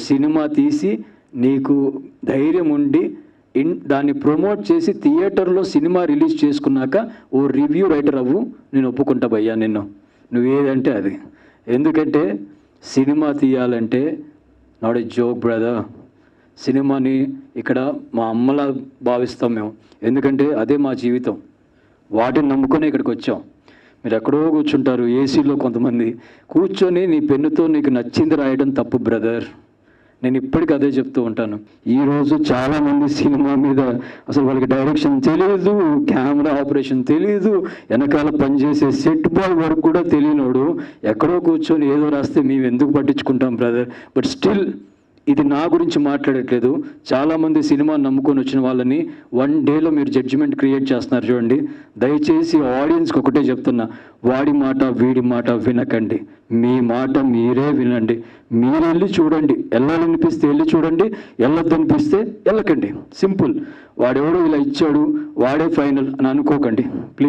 Cinema తీసి నీకు ధైర్యం ఉండి దాన్ని ప్రమోట్ చేసి థియేటర్లో సినిమా రిలీజ్ చేసుకున్నాక ఓ రివ్యూ రైటర్ అవ్వు, నేను ఒప్పుకుంటా భయ్యా నిన్ను, నువ్వేదంటే అది. ఎందుకంటే సినిమా తీయాలంటే నాట్ ఎ జోక్ బ్రదర్. సినిమాని ఇక్కడ మా అమ్మలా భావిస్తాం మేము, ఎందుకంటే అదే మా జీవితం. వాటిని నమ్ముకొని ఇక్కడికి వచ్చాం. మీరు ఎక్కడో కూర్చుంటారు ఏసీలో, కొంతమంది కూర్చొని నీ పెన్నుతో నీకు నచ్చింది రాయడం తప్పు బ్రదర్. నేను ఇప్పటికీ అదే చెప్తూ ఉంటాను. ఈరోజు చాలామంది సినిమా మీద అసలు వాళ్ళకి డైరెక్షన్ తెలియదు, కెమెరా ఆపరేషన్ తెలియదు, వెనకాల పనిచేసే సెట్ బాయ్ వరకు కూడా తెలియనోడు ఎక్కడో కూర్చొని ఏదో రాస్తే మేము ఎందుకు పట్టించుకుంటాం బ్రదర్. బట్ స్టిల్ ఇది నా గురించి మాట్లాడట్లేదు. చాలామంది సినిమా నమ్ముకొని వచ్చిన వాళ్ళని 1 డేలో మీరు జడ్జిమెంట్ క్రియేట్ చేస్తున్నారు చూడండి. దయచేసి ఆడియన్స్కి ఒకటే చెప్తున్నా, వాడి మాట వీడి మాట వినకండి, మీ మాట మీరే వినండి. మీరు వెళ్ళి చూడండి, వెళ్ళాలనిపిస్తే వెళ్ళి చూడండి, వెళ్ళొద్దనిపిస్తే వెళ్ళకండి. సింపుల్. వాడెవడో ఇలా ఇచ్చాడు వాడే ఫైనల్ అని అనుకోకండి ప్లీజ్.